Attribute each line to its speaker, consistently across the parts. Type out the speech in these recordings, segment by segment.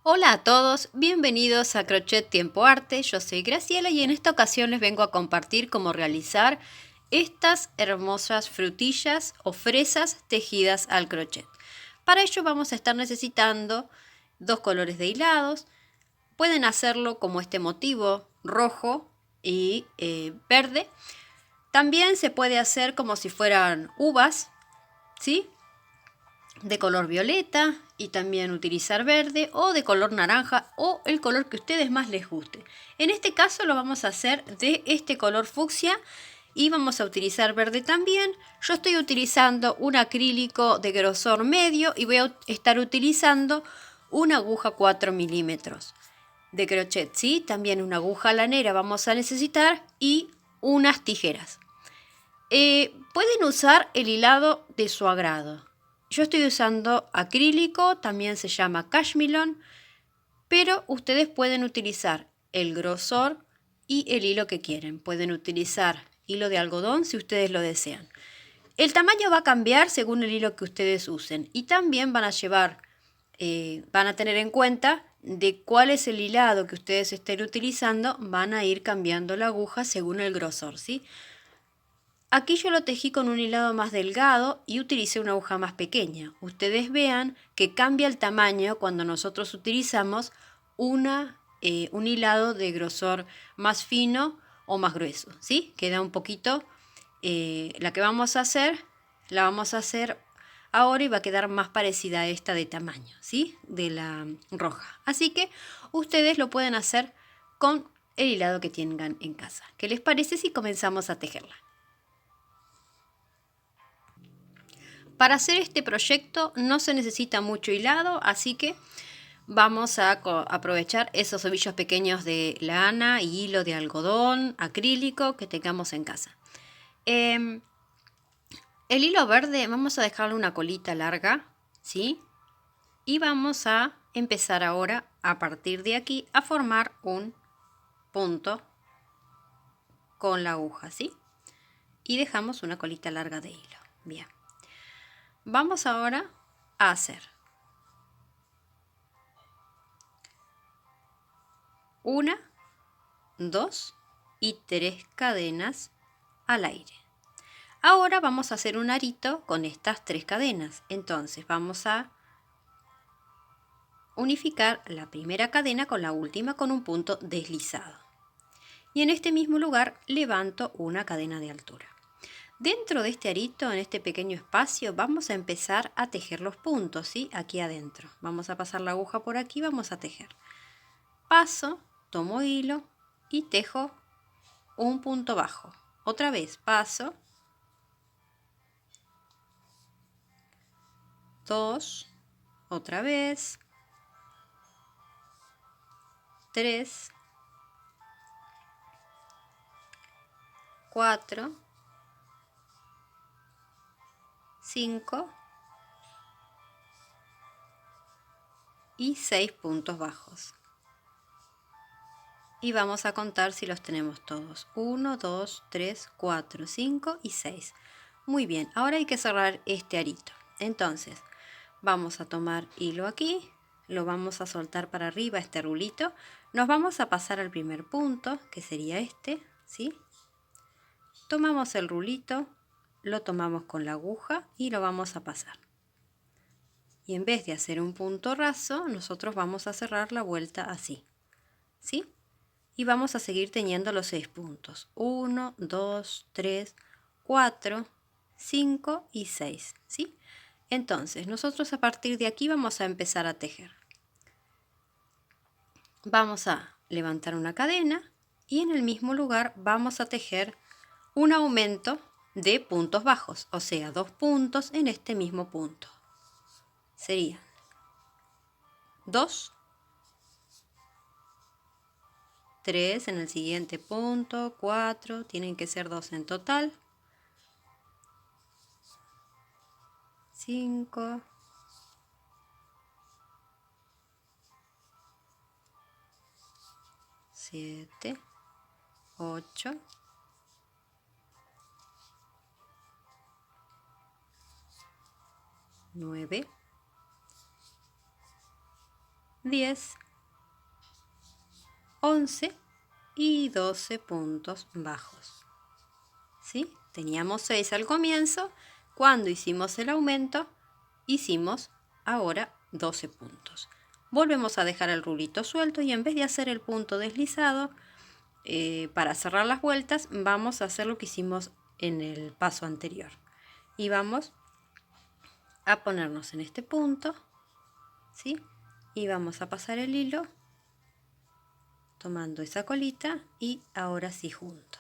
Speaker 1: Hola a todos, bienvenidos a Crochet Tiempo Arte. Yo soy Graciela y en esta ocasión les vengo a compartir cómo realizar estas hermosas frutillas o fresas tejidas al crochet. Para ello vamos a estar necesitando dos colores de hilados. Pueden hacerlo como este motivo rojo y verde. También se puede hacer como si fueran uvas, ¿sí?, de color violeta, y también utilizar verde o de color naranja o el color que a ustedes más les guste. En este caso lo vamos a hacer de este color fucsia y vamos a utilizar verde también. Yo estoy utilizando un acrílico de grosor medio y voy a estar utilizando una aguja 4 milímetros de crochet, ¿sí? También una aguja lanera vamos a necesitar y unas tijeras. Pueden usar el hilado de su agrado. Yo estoy usando acrílico, también se llama cashmilon, pero ustedes pueden utilizar el grosor y el hilo que quieren. Pueden utilizar hilo de algodón si ustedes lo desean. El tamaño va a cambiar según el hilo que ustedes usen y también van a tener en cuenta de cuál es el hilado que ustedes estén utilizando. Van a ir cambiando la aguja según el grosor, ¿sí? Aquí yo lo tejí con un hilado más delgado y utilicé una aguja más pequeña. Ustedes vean que cambia el tamaño cuando nosotros utilizamos un hilado de grosor más fino o más grueso, ¿sí? Queda un poquito, la vamos a hacer ahora y va a quedar más parecida a esta de tamaño, ¿sí? De la roja. Así que ustedes lo pueden hacer con el hilado que tengan en casa. ¿Qué les parece si comenzamos a tejerla? Para hacer este proyecto no se necesita mucho hilado, así que vamos a aprovechar esos ovillos pequeños de lana y hilo de algodón acrílico que tengamos en casa. El hilo verde vamos a dejarle una colita larga, ¿sí? Y vamos a empezar ahora a partir de aquí a formar un punto con la aguja, ¿sí? Y dejamos una colita larga de hilo. Bien. Vamos ahora a hacer una, 2 y 3 cadenas al aire. Ahora vamos a hacer un arito con estas 3 cadenas. Entonces vamos a unificar la primera cadena con la última con un punto deslizado. Y en este mismo lugar levanto una cadena de altura. Dentro de este arito, en este pequeño espacio, vamos a empezar a tejer los puntos, ¿sí? Aquí adentro. Vamos a pasar la aguja por aquí, vamos a tejer. Paso, tomo hilo y tejo un punto bajo. Otra vez paso, 2, otra vez, 3, 4, 5 y 6 puntos bajos. Y vamos a contar si los tenemos todos. 1, 2, 3, 4, 5 y 6. Muy bien, ahora hay que cerrar este arito. Entonces, vamos a tomar hilo aquí, lo vamos a soltar para arriba, este rulito. Nos vamos a pasar al primer punto, que sería este, ¿sí? Tomamos el rulito, lo tomamos con la aguja y lo vamos a pasar. Y en vez de hacer un punto raso, nosotros vamos a cerrar la vuelta así, ¿sí? Y vamos a seguir teniendo los 6 puntos. 1, 2, 3, 4, 5 y 6, ¿sí? Entonces, nosotros a partir de aquí vamos a empezar a tejer. Vamos a levantar una cadena y en el mismo lugar vamos a tejer un aumento de puntos bajos, o sea, 2 puntos en este mismo punto. Serían 2, 3 en el siguiente punto, 4, tienen que ser 2 en total, 5, 7, 8, 9, 10, 11 y 12 puntos bajos. ¿Sí? Teníamos 6 al comienzo. Cuando hicimos el aumento, hicimos ahora 12 puntos. Volvemos a dejar el rulito suelto y en vez de hacer el punto deslizado, para cerrar las vueltas, vamos a hacer lo que hicimos en el paso anterior. Y vamos a ponernos en este punto, ¿sí? Y vamos a pasar el hilo tomando esa colita y ahora sí junto.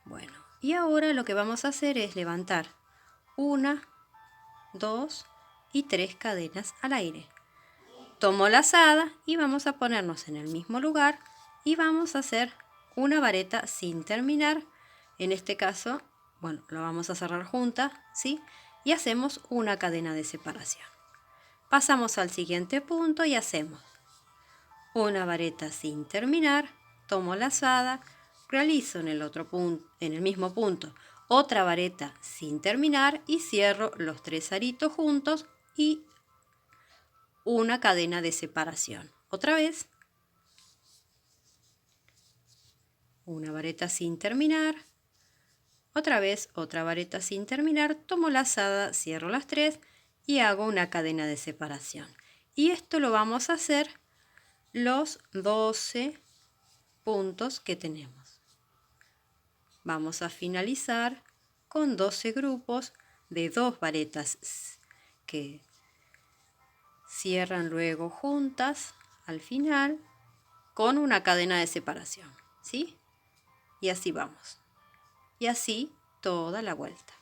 Speaker 1: Bueno, y ahora lo que vamos a hacer es levantar 1, 2 y 3 cadenas al aire. Tomo la lazada y vamos a ponernos en el mismo lugar y vamos a hacer una vareta sin terminar. En este caso, bueno, lo vamos a cerrar juntas, ¿sí? Y hacemos una cadena de separación. Pasamos al siguiente punto y hacemos una vareta sin terminar, tomo la lazada, realizo en el otro punto, en el mismo punto, otra vareta sin terminar y cierro los 3 aritos juntos y una cadena de separación. Otra vez, una vareta sin terminar, otra vez otra vareta sin terminar, tomo la lazada, cierro las 3 y hago una cadena de separación. Y esto lo vamos a hacer los 12 puntos que tenemos. Vamos a finalizar con 12 grupos de 2 varetas que cierran luego juntas al final con una cadena de separación, ¿sí? Y así vamos. Y así toda la vuelta.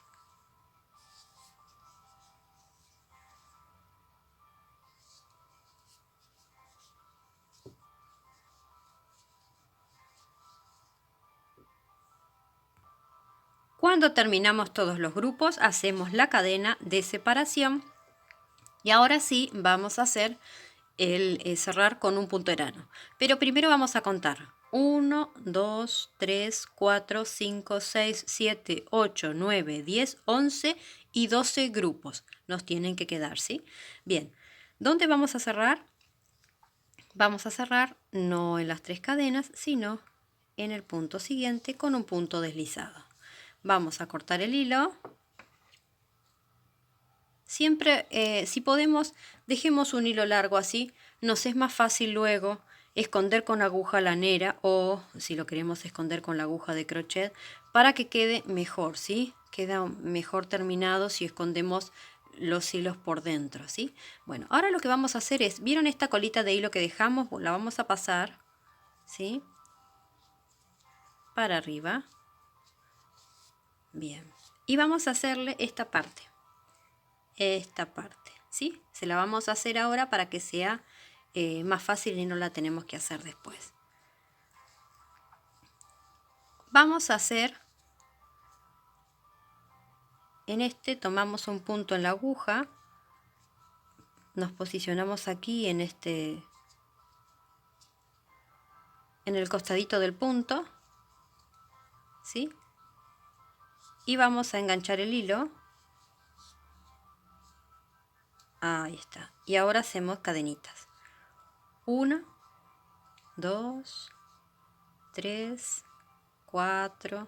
Speaker 1: Cuando terminamos todos los grupos, hacemos la cadena de separación y ahora sí vamos a hacer el cerrar con un punto enano. Pero primero vamos a contar 1, 2, 3, 4, 5, 6, 7, 8, 9, 10, 11 y 12 grupos. Nos tienen que quedar, ¿sí? Bien, ¿dónde vamos a cerrar? Vamos a cerrar no en las 3 cadenas, sino en el punto siguiente con un punto deslizado. Vamos a cortar el hilo. Siempre, si podemos, dejemos un hilo largo así. Nos es más fácil luego esconder con aguja lanera o si lo queremos esconder con la aguja de crochet para que quede mejor, ¿sí? Queda mejor terminado si escondemos los hilos por dentro, ¿sí? Bueno, ahora lo que vamos a hacer es, ¿vieron esta colita de hilo que dejamos? La vamos a pasar, ¿sí? Para arriba. Bien, y vamos a hacerle esta parte, ¿sí? Se la vamos a hacer ahora para que sea más fácil y no la tenemos que hacer después. Vamos a hacer, en este tomamos un punto en la aguja, nos posicionamos aquí en este, en el costadito del punto, ¿sí? Y vamos a enganchar el hilo. Ahí está. Y ahora hacemos cadenitas. 1, 2, 3, 4,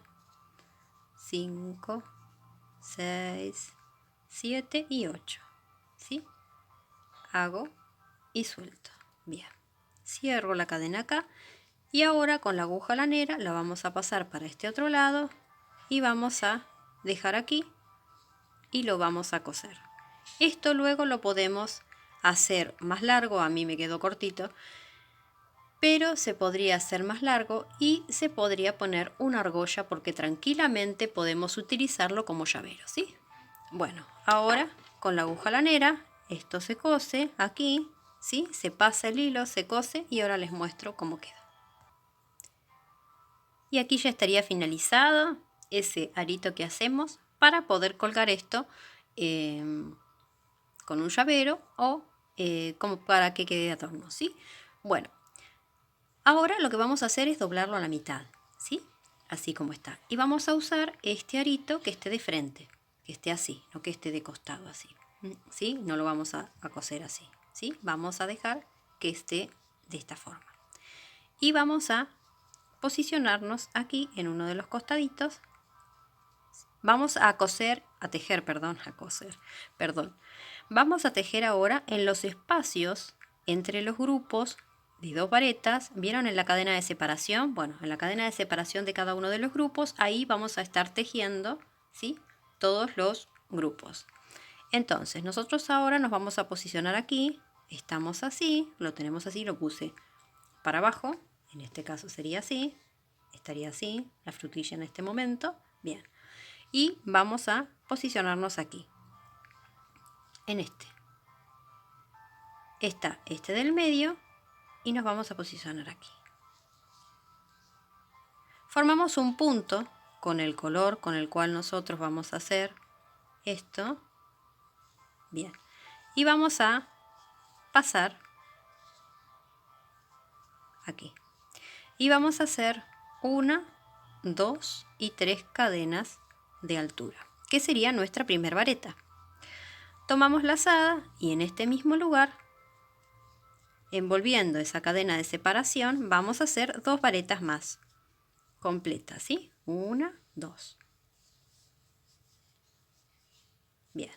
Speaker 1: 5, 6, 7 y 8. ¿Sí? Hago y suelto. Bien. Cierro la cadena acá. Y ahora con la aguja lanera la vamos a pasar para este otro lado. Y vamos a dejar aquí. Y lo vamos a coser. Esto luego lo podemos hacer más largo. A mí me quedó cortito. Pero se podría hacer más largo y se podría poner una argolla porque tranquilamente podemos utilizarlo como llavero, ¿sí? Bueno, ahora con la aguja lanera esto se cose aquí, ¿sí? Se pasa el hilo, se cose y ahora les muestro cómo queda. Y aquí ya estaría finalizado ese arito que hacemos para poder colgar esto con un llavero o como para que quede de adorno, ¿sí? Bueno. Ahora lo que vamos a hacer es doblarlo a la mitad, ¿sí? Así como está. Y vamos a usar este arito que esté de frente, que esté así, no que esté de costado así, ¿sí? No lo vamos a coser así, ¿sí? Vamos a dejar que esté de esta forma. Y vamos a posicionarnos aquí en uno de los costaditos. Vamos a tejer. Vamos a tejer ahora en los espacios entre los grupos de 2 varetas. ¿Vieron en la cadena de separación? Bueno, en la cadena de separación de cada uno de los grupos, ahí vamos a estar tejiendo, ¿sí?, todos los grupos. Entonces, nosotros ahora nos vamos a posicionar aquí. Estamos así, lo tenemos así, lo puse para abajo. En este caso sería así, estaría así, la frutilla en este momento. Bien. Y vamos a posicionarnos aquí, en este. Está este del medio y nos vamos a posicionar aquí. Formamos un punto con el color con el cual nosotros vamos a hacer esto. Bien. Y vamos a pasar aquí. Y vamos a hacer 1, 2 y 3 cadenas de altura, que sería nuestra primer vareta. Tomamos lazada y en este mismo lugar, envolviendo esa cadena de separación, vamos a hacer 2 varetas más completas, ¿sí? 1, 2. Bien.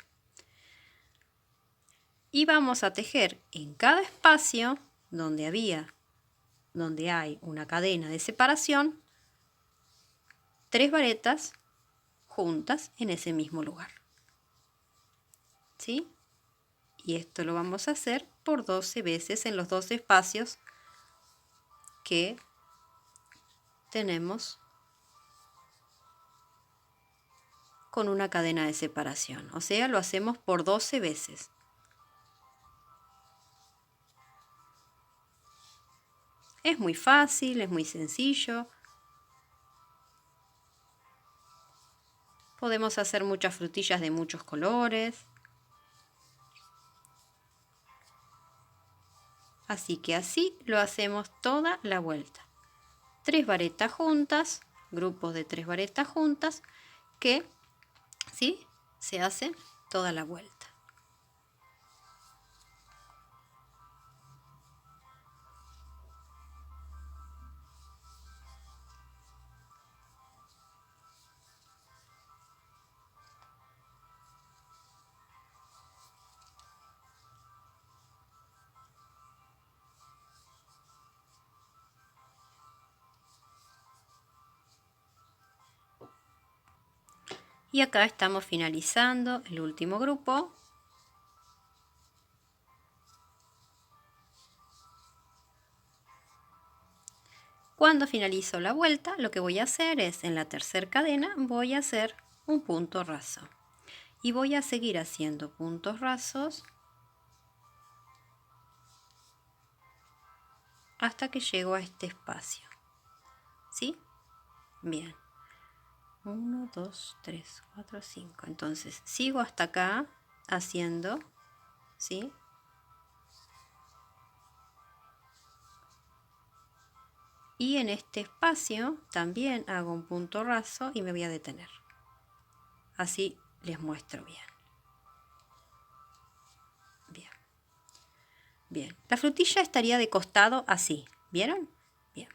Speaker 1: Y vamos a tejer en cada espacio donde hay una cadena de separación, 3 varetas juntas en ese mismo lugar, ¿sí? Y esto lo vamos a hacer por 12 veces en los 2 espacios que tenemos con una cadena de separación. O sea, lo hacemos por 12 veces. Es muy fácil, es muy sencillo. Podemos hacer muchas frutillas de muchos colores. Así que así lo hacemos toda la vuelta. 3 varetas juntas, grupos de 3 varetas juntas, que ¿sí?, se hacen toda la vuelta. Y acá estamos finalizando el último grupo. Cuando finalizo la vuelta, lo que voy a hacer es, en la tercera cadena, voy a hacer un punto raso. Y voy a seguir haciendo puntos rasos hasta que llego a este espacio. ¿Sí? Bien. 1, 2, 3, 4, 5. Entonces, sigo hasta acá haciendo, ¿sí?, y en este espacio también hago un punto raso y me voy a detener. Así les muestro bien. Bien. Bien. La frutilla estaría de costado así. ¿Vieron? Bien.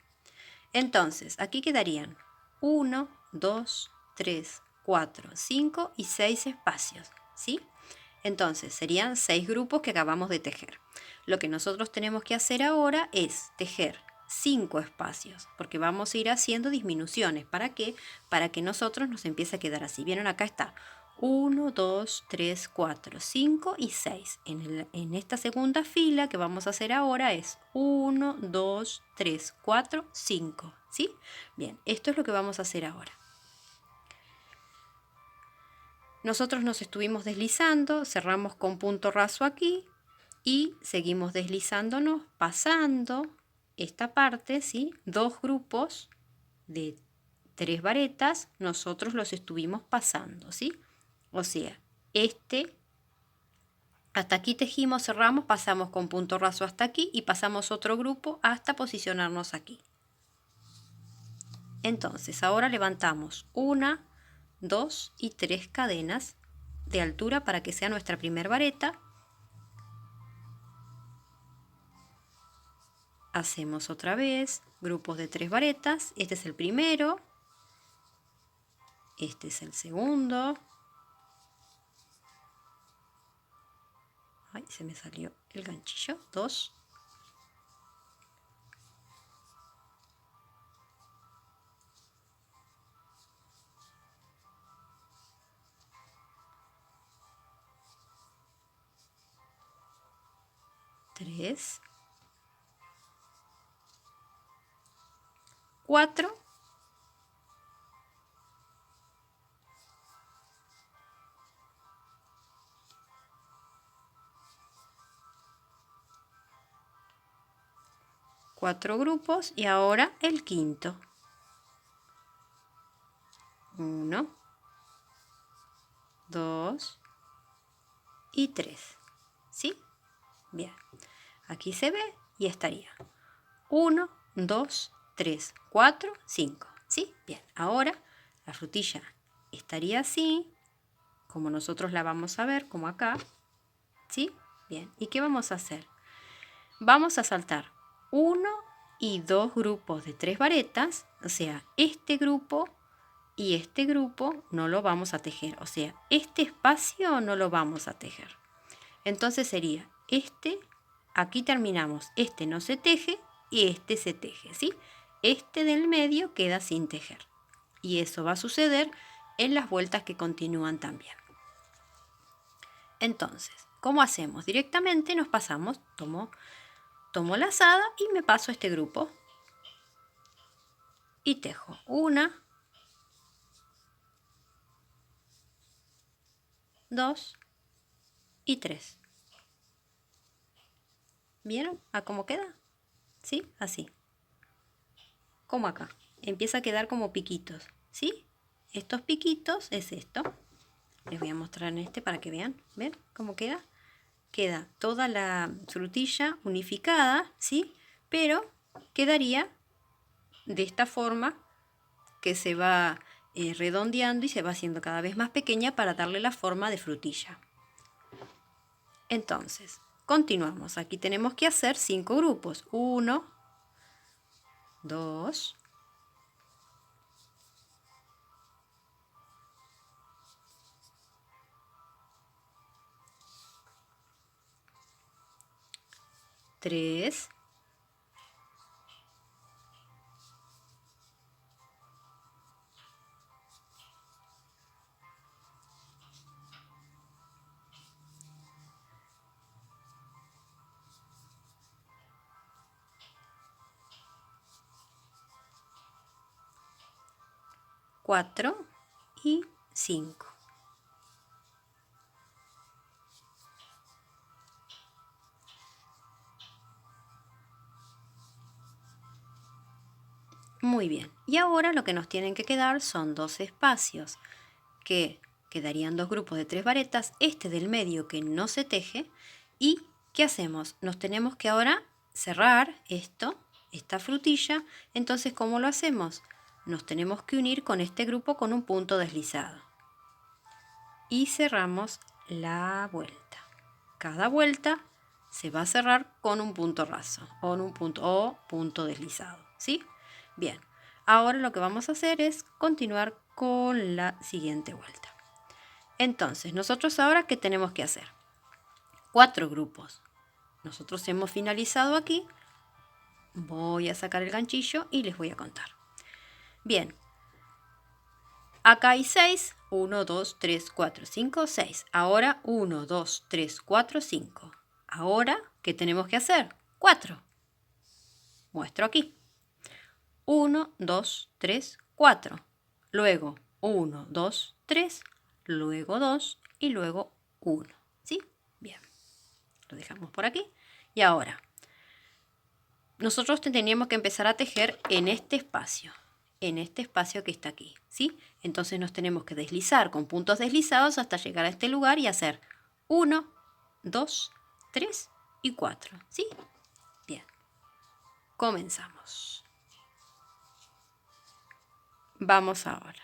Speaker 1: Entonces, aquí quedarían 1, 2, 3, 4, 5 y 6 espacios. ¿Sí? Entonces, serían 6 grupos que acabamos de tejer. Lo que nosotros tenemos que hacer ahora es tejer 5 espacios, porque vamos a ir haciendo disminuciones. ¿Para qué? Para que nosotros nos empiece a quedar así. ¿Vieron? Acá está 1, 2, 3, 4, 5 y 6. En esta segunda fila que vamos a hacer ahora es 1, 2, 3, 4, 5. ¿Sí? Bien, esto es lo que vamos a hacer ahora. Nosotros nos estuvimos deslizando, cerramos con punto raso aquí y seguimos deslizándonos, pasando esta parte, ¿sí? 2 grupos de 3 varetas, nosotros los estuvimos pasando, ¿sí? O sea, hasta aquí tejimos, cerramos, pasamos con punto raso hasta aquí y pasamos otro grupo hasta posicionarnos aquí. Entonces, ahora levantamos 1, 2 y 3 cadenas de altura para que sea nuestra primer vareta. hacemos otra vez grupos de 3 varetas. Este es el primero. Este es el segundo. Ay, se me salió el ganchillo. 2. Tres. 4. 4 grupos y ahora el quinto. 1, 2 y 3. ¿Sí? Bien. Aquí se ve y estaría 1, 2, 3, 4, 5. ¿Sí? Bien. Ahora la frutilla estaría así, como nosotros la vamos a ver, como acá. ¿Sí? Bien. ¿Y qué vamos a hacer? Vamos a saltar 1 y 2 grupos de 3 varetas, o sea, este grupo y este grupo no lo vamos a tejer, o sea, este espacio no lo vamos a tejer. Entonces sería este, aquí terminamos, este no se teje y este se teje, ¿sí? Este del medio queda sin tejer. Y eso va a suceder en las vueltas que continúan también. Entonces, ¿cómo hacemos? Directamente nos pasamos, tomo la lazada y me paso este grupo. Y tejo 1, 2 y 3. ¿Vieron a cómo queda? ¿Sí? Así. Como acá. Empieza a quedar como piquitos. ¿Sí? Estos piquitos es esto. Les voy a mostrar en este para que vean. ¿Ven cómo queda? Queda toda la frutilla unificada, ¿sí? Pero quedaría de esta forma que se va redondeando y se va haciendo cada vez más pequeña para darle la forma de frutilla. Entonces, continuamos. Aquí tenemos que hacer 5 grupos. 1, 2, 3, 4 y 5. Muy bien. Y ahora lo que nos tienen que quedar son 2 espacios, que quedarían 2 grupos de 3 varetas, este del medio que no se teje. ¿Y qué hacemos? Nos tenemos que ahora cerrar esta frutilla. Entonces, ¿cómo lo hacemos? Nos tenemos que unir con este grupo con un punto deslizado. Y cerramos la vuelta. Cada vuelta se va a cerrar con un punto raso o punto deslizado, ¿sí? Bien, ahora lo que vamos a hacer es continuar con la siguiente vuelta. Entonces, nosotros ahora, ¿qué tenemos que hacer? 4 grupos. Nosotros hemos finalizado aquí. Voy a sacar el ganchillo y les voy a contar. Bien, acá hay 6. 1, 2, 3, 4, 5, 6. Ahora 1, 2, 3, 4, 5. Ahora, ¿qué tenemos que hacer? 4. Muestro aquí. 1, 2, 3, 4. Luego 1, 2, 3. Luego 2 y luego 1. ¿Sí? Bien. Lo dejamos por aquí. Y ahora, nosotros teníamos que empezar a tejer en este espacio que está aquí, ¿sí? Entonces nos tenemos que deslizar con puntos deslizados hasta llegar a este lugar y hacer 1, 2, 3 y 4, ¿sí? Bien. Comenzamos. Vamos ahora.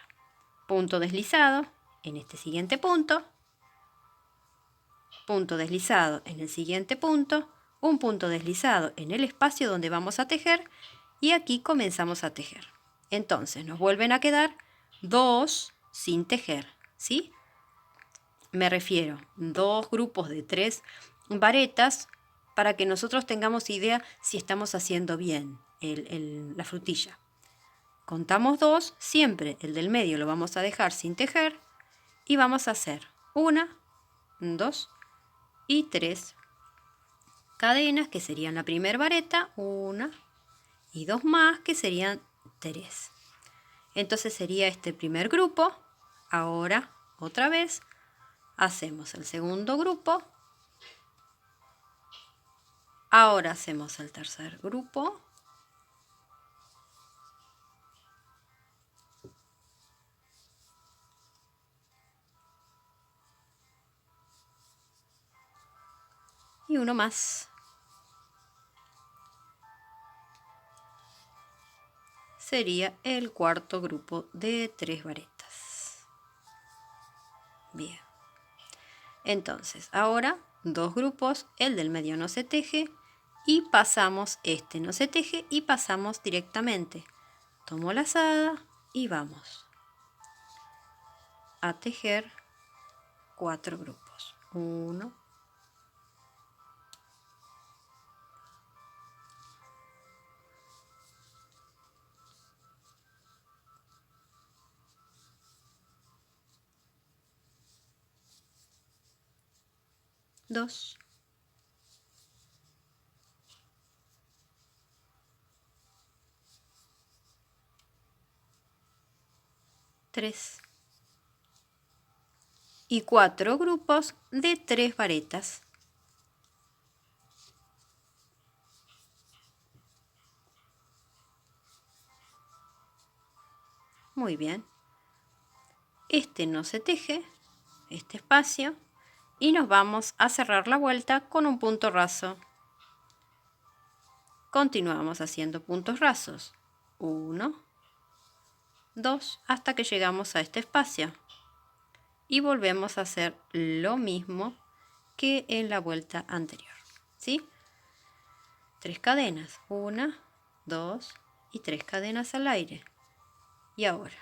Speaker 1: Punto deslizado en este siguiente punto. Punto deslizado en el siguiente punto. un punto deslizado en el espacio donde vamos a tejer y aquí comenzamos a tejer. Entonces nos vuelven a quedar 2 sin tejer, ¿sí? Me refiero, 2 grupos de 3 varetas para que nosotros tengamos idea si estamos haciendo bien la frutilla. Contamos 2, siempre el del medio lo vamos a dejar sin tejer y vamos a hacer 1, 2 y 3 cadenas que serían la primera vareta, 1 y 2 más que serían 3. Entonces sería este primer grupo. Ahora otra vez hacemos el segundo grupo. Ahora hacemos el tercer grupo. Y uno más. Sería el cuarto grupo de 3 varetas. Bien. Entonces, ahora 2 grupos, el del medio no se teje y pasamos, este no se teje y pasamos directamente. Tomo lazada y vamos a tejer 4 grupos. 1, 2, 3 y 4 grupos de 3 varetas. Muy bien. Este no se teje, este espacio, y nos vamos a cerrar la vuelta con un punto raso. Continuamos haciendo puntos rasos. 1, 2, hasta que llegamos a este espacio. Y volvemos a hacer lo mismo que en la vuelta anterior. ¿Sí? 3 cadenas. 1, 2 y 3 cadenas al aire. Y ahora,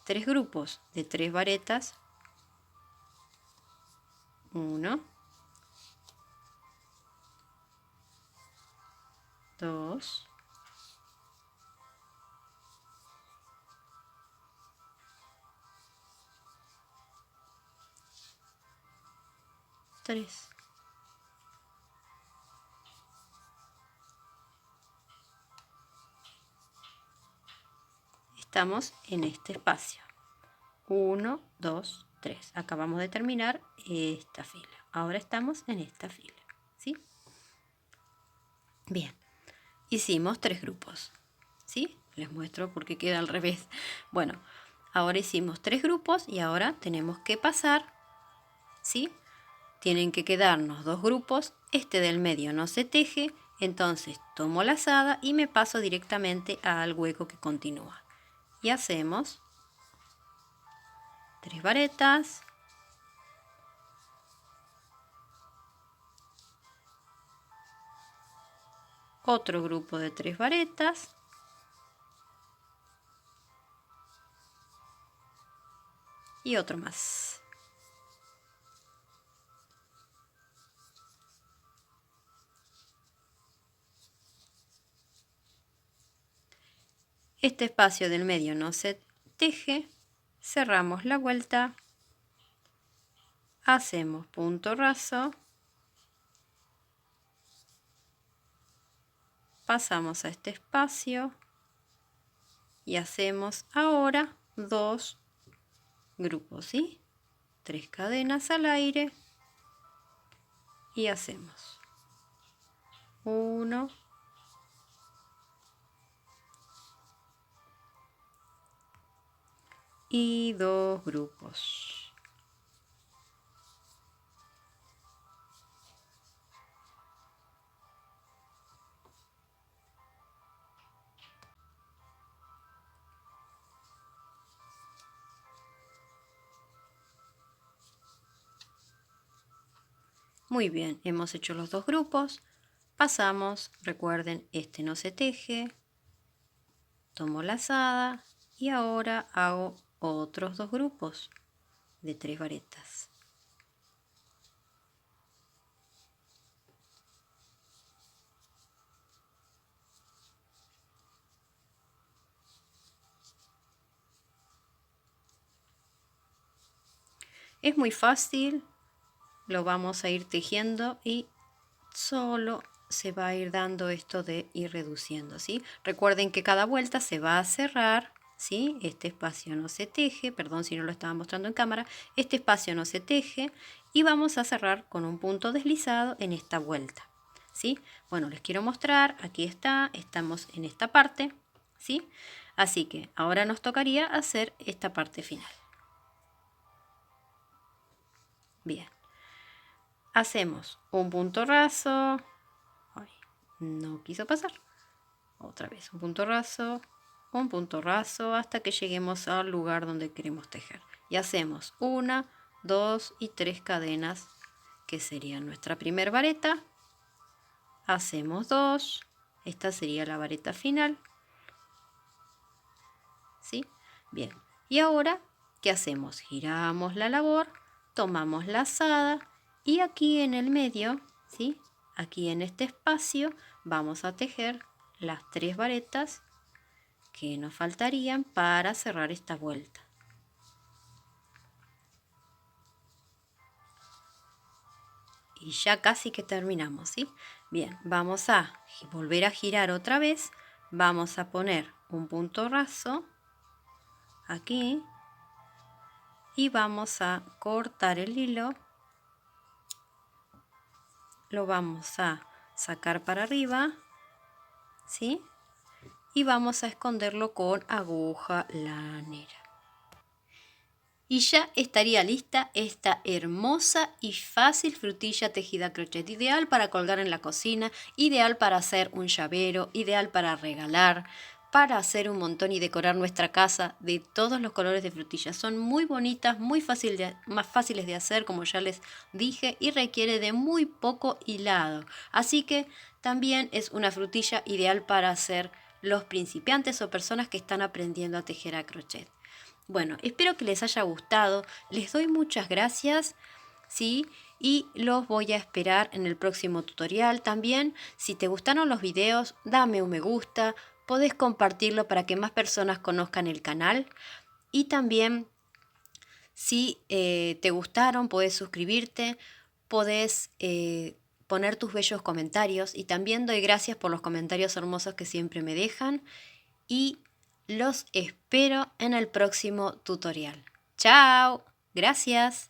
Speaker 1: 3 grupos de 3 varetas. 1, 2, 3. Estamos en este espacio. 1, 2, 3. Acabamos de terminar esta fila. Ahora estamos en esta fila. ¿Sí? Bien. Hicimos 3 grupos. ¿Sí? Les muestro porque queda al revés. Bueno, ahora hicimos 3 grupos y ahora tenemos que pasar. ¿Sí? Tienen que quedarnos 2 grupos. Este del medio no se teje. Entonces tomo lazada y me paso directamente al hueco que continúa. Y hacemos 3 varetas, otro grupo de 3 varetas y otro más. Este espacio del medio no se teje, cerramos la vuelta, hacemos punto raso, pasamos a este espacio y hacemos ahora 2 grupos, ¿sí? 3 cadenas al aire y hacemos 1, y 2 grupos. Muy bien, hemos hecho los 2 grupos. pasamos, recuerden, este no se teje, tomo lazada y ahora hago otros 2 grupos de 3 varetas. Es muy fácil, lo vamos a ir tejiendo y solo se va a ir dando esto de ir reduciendo, ¿sí? Recuerden que cada vuelta se va a cerrar, ¿sí? Este espacio no se teje, perdón si no lo estaba mostrando en cámara, este espacio no se teje y vamos a cerrar con un punto deslizado en esta vuelta, ¿sí? Bueno, les quiero mostrar, aquí está, estamos en esta parte, ¿sí? Así que ahora nos tocaría hacer esta parte final. Bien, hacemos un punto raso, ay, no quiso pasar, otra vez un punto raso hasta que lleguemos al lugar donde queremos tejer y hacemos 1, 2 y 3 cadenas que serían nuestra primer vareta, hacemos 2, esta sería la vareta final, ¿sí? Bien, y ahora ¿qué hacemos? Giramos la labor, tomamos lazada y aquí en el medio, ¿sí? Aquí en este espacio vamos a tejer las 3 varetas que nos faltarían para cerrar esta vuelta. Y ya casi que terminamos, ¿sí? Bien, vamos a volver a girar otra vez, vamos a poner un punto raso aquí y vamos a cortar el hilo, lo vamos a sacar para arriba, ¿sí? Y vamos a esconderlo con aguja lanera. Y ya estaría lista esta hermosa y fácil frutilla tejida a crochet, ideal para colgar en la cocina, ideal para hacer un llavero, ideal para regalar, para hacer un montón y decorar nuestra casa de todos los colores de frutillas. Son muy bonitas, más fáciles de hacer, como ya les dije, y requiere de muy poco hilado. Así que también es una frutilla ideal para hacer los principiantes o personas que están aprendiendo a tejer a crochet. Bueno, espero que les haya gustado, les doy muchas gracias, ¿sí? Y los voy a esperar en el próximo tutorial. También, si te gustaron los videos, dame un me gusta, podés compartirlo para que más personas conozcan el canal. Y también, si te gustaron, podés suscribirte, podés poner tus bellos comentarios. Y también doy gracias por los comentarios hermosos que siempre me dejan. Y los espero en el próximo tutorial. ¡Chao! Gracias.